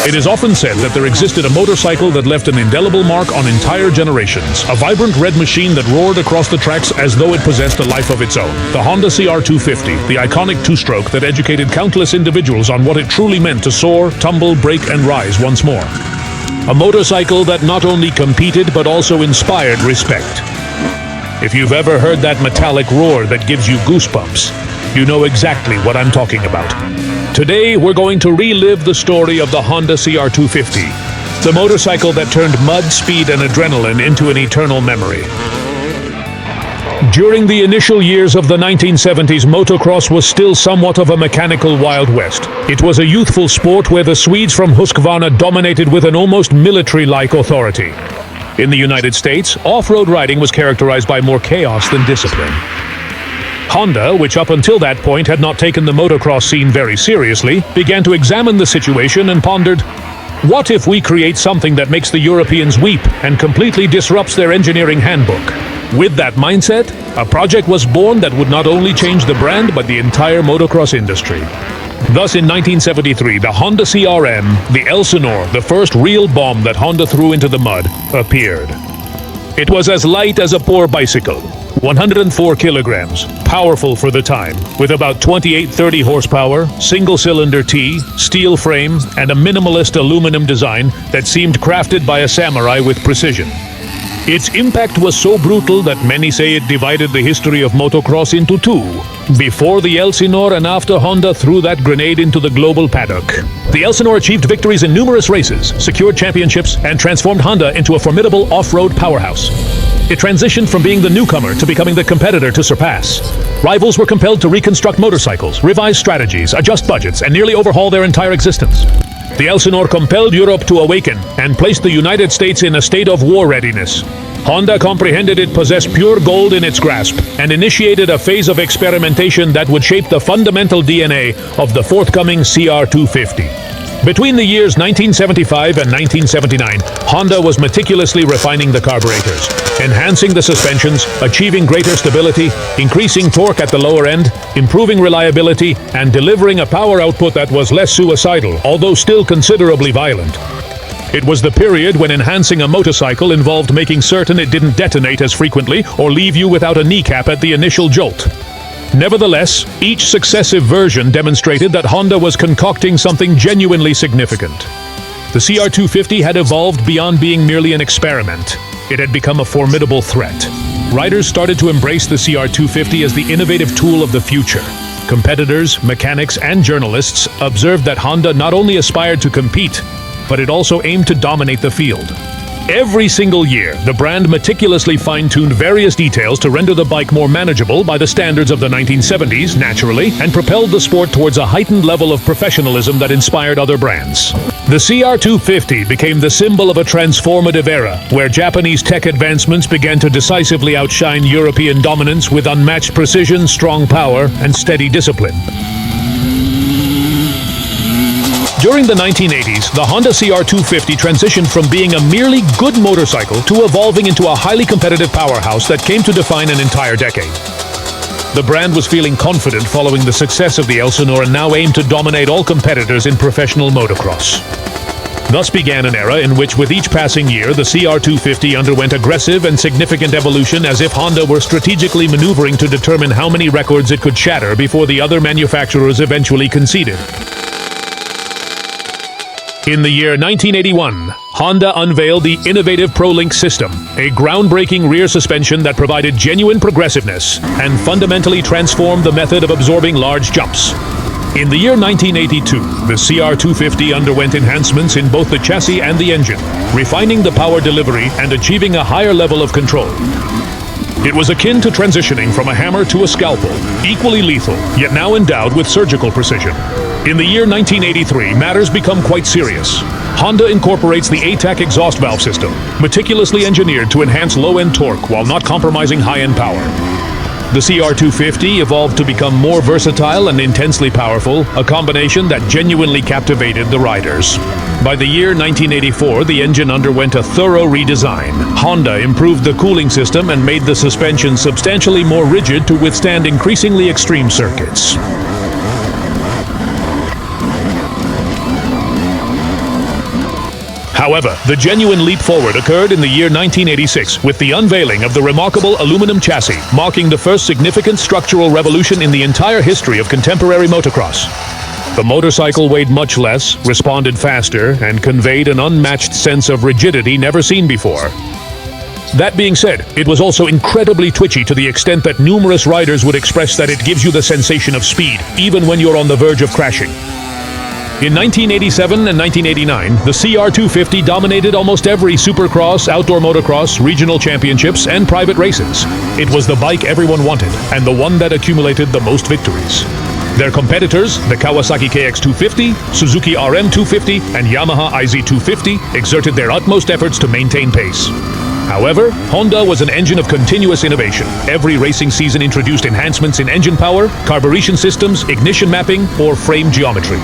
It is often said that there existed a motorcycle that left an indelible mark on entire generations. A vibrant red machine that roared across the tracks as though it possessed a life of its own. The Honda CR250, the iconic two-stroke that educated countless individuals on what it truly meant to soar, tumble, brake, and rise once more. A motorcycle that not only competed but also inspired respect. If you've ever heard that metallic roar that gives you goosebumps, you know exactly what I'm talking about. Today, we're going to relive the story of the Honda CR250, the motorcycle that turned mud, speed, and adrenaline into an eternal memory. During the initial years of the 1970s, motocross was still somewhat of a mechanical Wild West. It was a youthful sport where the Swedes from Husqvarna dominated with an almost military-like authority. In the United States, off-road riding was characterized by more chaos than discipline. Honda, which up until that point had not taken the motocross scene very seriously, began to examine the situation and pondered, what if we create something that makes the Europeans weep and completely disrupts their engineering handbook? With that mindset, a project was born that would not only change the brand but the entire motocross industry. Thus, in 1973, the Honda CRM, the Elsinore, the first real bomb that Honda threw into the mud, appeared. It was as light as a poor bicycle, 104 kilograms, powerful for the time, with about 28-30 horsepower, single-cylinder T, steel frame, and a minimalist aluminum design that seemed crafted by a samurai with precision. Its impact was so brutal that many say it divided the history of motocross into two, before the Elsinore and after Honda threw that grenade into the global paddock. The Elsinore achieved victories in numerous races, secured championships, and transformed Honda into a formidable off-road powerhouse. It transitioned from being the newcomer to becoming the competitor to surpass. Rivals were compelled to reconstruct motorcycles, revise strategies, adjust budgets, and nearly overhaul their entire existence. The Elsinore compelled Europe to awaken and placed the United States in a state of war readiness. Honda comprehended it possessed pure gold in its grasp and initiated a phase of experimentation that would shape the fundamental DNA of the forthcoming CR250. Between the years 1975 and 1979, Honda was meticulously refining the carburetors, enhancing the suspensions, achieving greater stability, increasing torque at the lower end, improving reliability, and delivering a power output that was less suicidal, although still considerably violent. It was the period when enhancing a motorcycle involved making certain it didn't detonate as frequently or leave you without a kneecap at the initial jolt. Nevertheless, each successive version demonstrated that Honda was concocting something genuinely significant. The CR250 had evolved beyond being merely an experiment. It had become a formidable threat. Riders started to embrace the CR250 as the innovative tool of the future. Competitors, mechanics, and journalists observed that Honda not only aspired to compete, but it also aimed to dominate the field. Every single year, the brand meticulously fine-tuned various details to render the bike more manageable by the standards of the 1970s, naturally, and propelled the sport towards a heightened level of professionalism that inspired other brands. The CR250 became the symbol of a transformative era, where Japanese tech advancements began to decisively outshine European dominance with unmatched precision, strong power, and steady discipline. During the 1980s, the Honda CR250 transitioned from being a merely good motorcycle to evolving into a highly competitive powerhouse that came to define an entire decade. The brand was feeling confident following the success of the Elsinore and now aimed to dominate all competitors in professional motocross. Thus began an era in which, with each passing year, the CR250 underwent aggressive and significant evolution, as if Honda were strategically maneuvering to determine how many records it could shatter before the other manufacturers eventually conceded. In the year 1981, Honda unveiled the innovative ProLink system, a groundbreaking rear suspension that provided genuine progressiveness and fundamentally transformed the method of absorbing large jumps. In the year 1982, the CR250 underwent enhancements in both the chassis and the engine, refining the power delivery and achieving a higher level of control. It was akin to transitioning from a hammer to a scalpel, equally lethal, yet now endowed with surgical precision. In the year 1983, matters become quite serious. Honda incorporates the ATAC exhaust valve system, meticulously engineered to enhance low-end torque while not compromising high-end power. The CR250 evolved to become more versatile and intensely powerful, a combination that genuinely captivated the riders. By the year 1984, the engine underwent a thorough redesign. Honda improved the cooling system and made the suspension substantially more rigid to withstand increasingly extreme circuits. However, the genuine leap forward occurred in the year 1986 with the unveiling of the remarkable aluminum chassis, marking the first significant structural revolution in the entire history of contemporary motocross. The motorcycle weighed much less, responded faster, and conveyed an unmatched sense of rigidity never seen before. That being said, it was also incredibly twitchy to the extent that numerous riders would express that it gives you the sensation of speed, even when you're on the verge of crashing. In 1987 and 1989, the CR250 dominated almost every supercross, outdoor motocross, regional championships, and private races. It was the bike everyone wanted, and the one that accumulated the most victories. Their competitors, the Kawasaki KX250, Suzuki RM250, and Yamaha YZ250, exerted their utmost efforts to maintain pace. However, Honda was an engine of continuous innovation. Every racing season introduced enhancements in engine power, carburetion systems, ignition mapping, or frame geometry.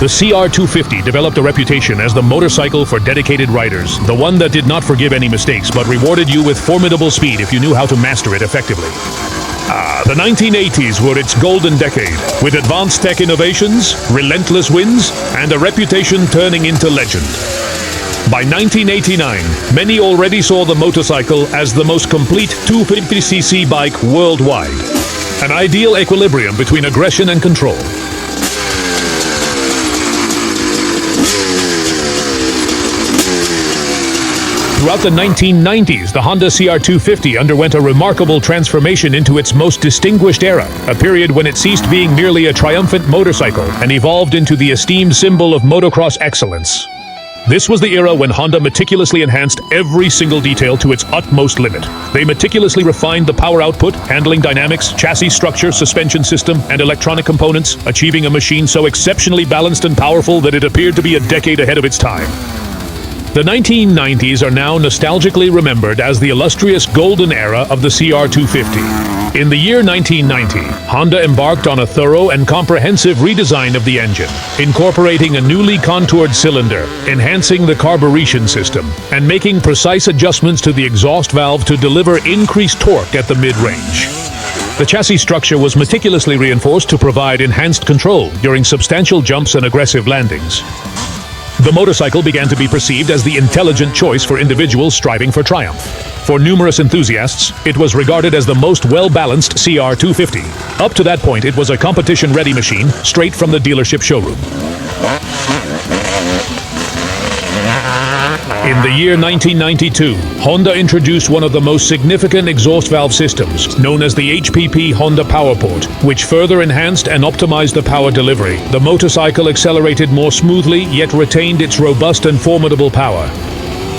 The CR250 developed a reputation as the motorcycle for dedicated riders, the one that did not forgive any mistakes but rewarded you with formidable speed if you knew how to master it effectively. The 1980s were its golden decade, with advanced tech innovations, relentless wins, and a reputation turning into legend. By 1989, many already saw the motorcycle as the most complete 250cc bike worldwide, an ideal equilibrium between aggression and control. Throughout the 1990s, the Honda CR250 underwent a remarkable transformation into its most distinguished era, a period when it ceased being merely a triumphant motorcycle and evolved into the esteemed symbol of motocross excellence. This was the era when Honda meticulously enhanced every single detail to its utmost limit. They meticulously refined the power output, handling dynamics, chassis structure, suspension system, and electronic components, achieving a machine so exceptionally balanced and powerful that it appeared to be a decade ahead of its time. The 1990s are now nostalgically remembered as the illustrious golden era of the CR250. In the year 1990, Honda embarked on a thorough and comprehensive redesign of the engine, incorporating a newly contoured cylinder, enhancing the carburetion system, and making precise adjustments to the exhaust valve to deliver increased torque at the mid-range. The chassis structure was meticulously reinforced to provide enhanced control during substantial jumps and aggressive landings. The motorcycle began to be perceived as the intelligent choice for individuals striving for triumph. For numerous enthusiasts, it was regarded as the most well-balanced CR250. Up to that point, it was a competition-ready machine, straight from the dealership showroom. In the year 1992, Honda introduced one of the most significant exhaust valve systems, known as the HPP Honda PowerPort, which further enhanced and optimized the power delivery. The motorcycle accelerated more smoothly, yet retained its robust and formidable power.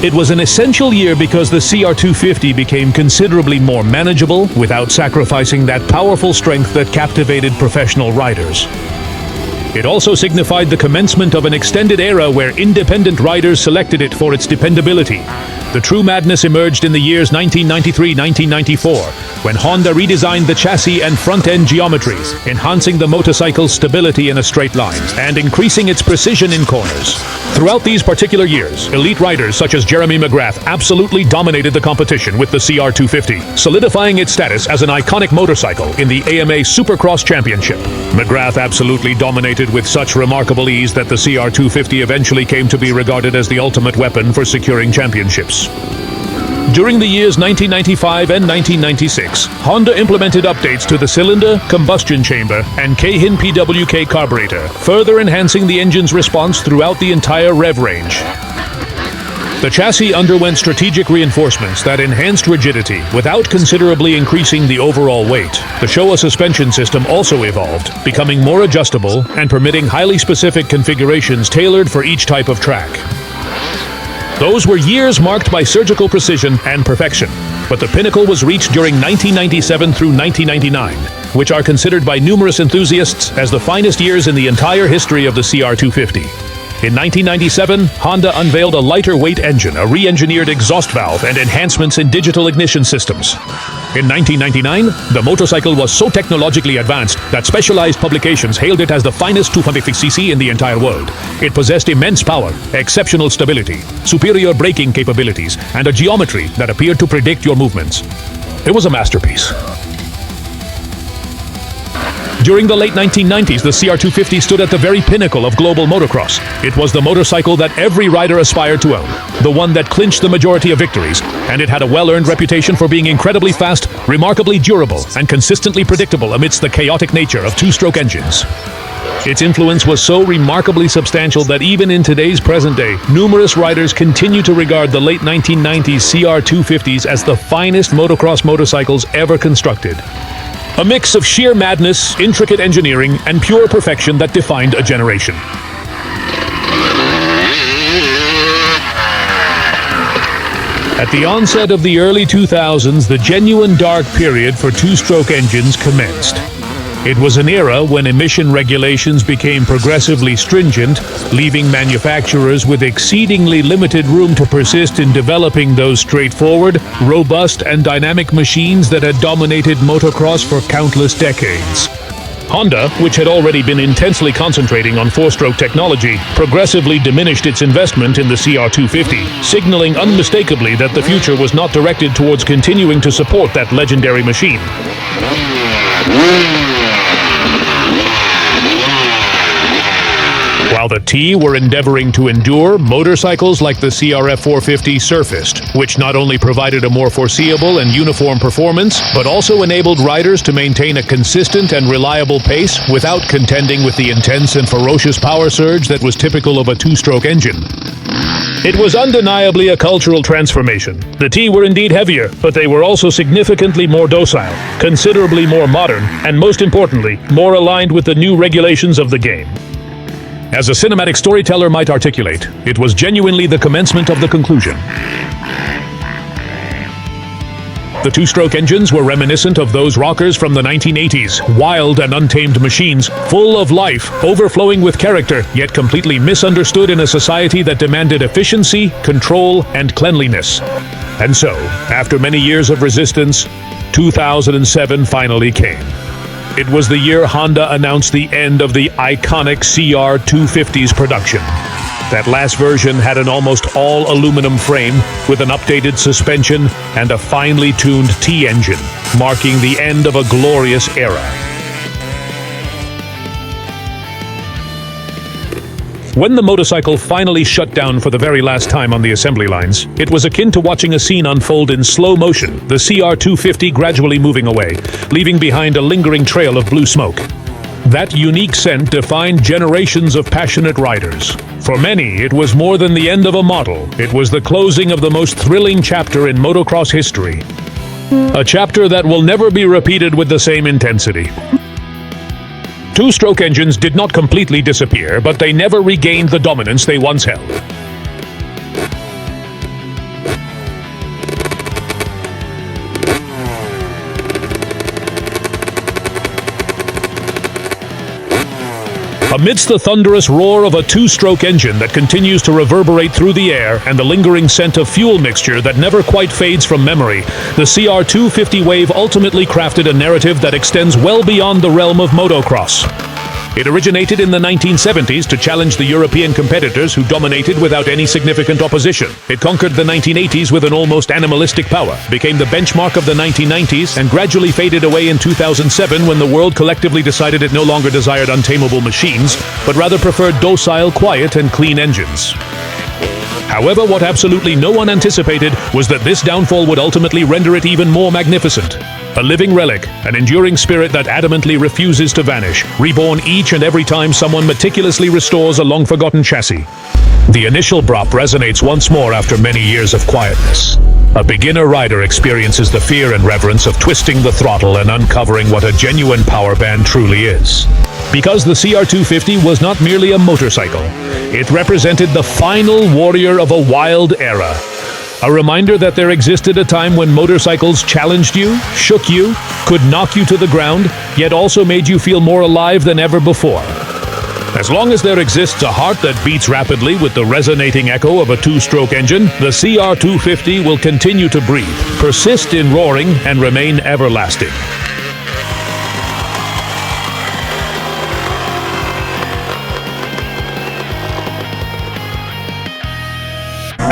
It was an essential year because the CR250 became considerably more manageable without sacrificing that powerful strength that captivated professional riders. It also signified the commencement of an extended era where independent riders selected it for its dependability. The true madness emerged in the years 1993-1994, when Honda redesigned the chassis and front-end geometries, enhancing the motorcycle's stability in a straight line and increasing its precision in corners. Throughout these particular years, elite riders such as Jeremy McGrath absolutely dominated the competition with the CR250, solidifying its status as an iconic motorcycle in the AMA Supercross Championship. McGrath absolutely dominated with such remarkable ease that the CR250 eventually came to be regarded as the ultimate weapon for securing championships. During the years 1995 and 1996, Honda implemented updates to the cylinder, combustion chamber, and Keihin PWK carburetor, further enhancing the engine's response throughout the entire rev range. The chassis underwent strategic reinforcements that enhanced rigidity without considerably increasing the overall weight. The Showa suspension system also evolved, becoming more adjustable and permitting highly specific configurations tailored for each type of track. Those were years marked by surgical precision and perfection, but the pinnacle was reached during 1997 through 1999, which are considered by numerous enthusiasts as the finest years in the entire history of the CR250. In 1997, Honda unveiled a lighter-weight engine, a re-engineered exhaust valve, and enhancements in digital ignition systems. In 1999, the motorcycle was so technologically advanced that specialized publications hailed it as the finest 250cc in the entire world. It possessed immense power, exceptional stability, superior braking capabilities, and a geometry that appeared to predict your movements. It was a masterpiece. During the late 1990s, the CR250 stood at the very pinnacle of global motocross. It was the motorcycle that every rider aspired to own, the one that clinched the majority of victories, and it had a well-earned reputation for being incredibly fast, remarkably durable, and consistently predictable amidst the chaotic nature of two-stroke engines. Its influence was so remarkably substantial that even in today's present day, numerous riders continue to regard the late 1990s CR250s as the finest motocross motorcycles ever constructed. A mix of sheer madness, intricate engineering, and pure perfection that defined a generation. At the onset of the early 2000s, the genuine dark period for two-stroke engines commenced. It was an era when emission regulations became progressively stringent, leaving manufacturers with exceedingly limited room to persist in developing those straightforward, robust, and dynamic machines that had dominated motocross for countless decades. Honda, which had already been intensely concentrating on four-stroke technology, progressively diminished its investment in the CR250, signaling unmistakably that the future was not directed towards continuing to support that legendary machine. While the T were endeavoring to endure, motorcycles like the CRF450 surfaced, which not only provided a more foreseeable and uniform performance, but also enabled riders to maintain a consistent and reliable pace without contending with the intense and ferocious power surge that was typical of a two-stroke engine. It was undeniably a cultural transformation. The T were indeed heavier, but they were also significantly more docile, considerably more modern, and most importantly, more aligned with the new regulations of the game. As a cinematic storyteller might articulate, it was genuinely the commencement of the conclusion. The two-stroke engines were reminiscent of those rockers from the 1980s, wild and untamed machines, full of life, overflowing with character, yet completely misunderstood in a society that demanded efficiency, control, and cleanliness. And so, after many years of resistance, 2007 finally came. It was the year Honda announced the end of the iconic CR250's production. That last version had an almost all-aluminum frame with an updated suspension and a finely tuned T-engine, marking the end of a glorious era. When the motorcycle finally shut down for the very last time on the assembly lines, it was akin to watching a scene unfold in slow motion, the CR250 gradually moving away, leaving behind a lingering trail of blue smoke. That unique scent defined generations of passionate riders. For many, it was more than the end of a model. It was the closing of the most thrilling chapter in motocross history. A chapter that will never be repeated with the same intensity. Two-stroke engines did not completely disappear, but they never regained the dominance they once held. Amidst the thunderous roar of a two-stroke engine that continues to reverberate through the air and the lingering scent of fuel mixture that never quite fades from memory, the CR250 wave ultimately crafted a narrative that extends well beyond the realm of motocross. It originated in the 1970s to challenge the European competitors who dominated without any significant opposition. It conquered the 1980s with an almost animalistic power, became the benchmark of the 1990s, and gradually faded away in 2007 when the world collectively decided it no longer desired untamable machines, but rather preferred docile, quiet, and clean engines. However, what absolutely no one anticipated was that this downfall would ultimately render it even more magnificent. A living relic, an enduring spirit that adamantly refuses to vanish, reborn each and every time someone meticulously restores a long-forgotten chassis. The initial drop resonates once more after many years of quietness. A beginner rider experiences the fear and reverence of twisting the throttle and uncovering what a genuine power band truly is. Because the CR250 was not merely a motorcycle, it represented the final warrior of a wild era. A reminder that there existed a time when motorcycles challenged you, shook you, could knock you to the ground, yet also made you feel more alive than ever before. As long as there exists a heart that beats rapidly with the resonating echo of a two-stroke engine, the CR250 will continue to breathe, persist in roaring, and remain everlasting.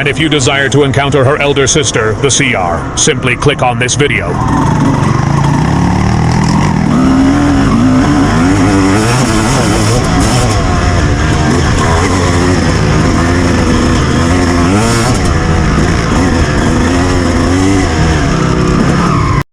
And if you desire to encounter her elder sister, the CR, simply click on this video.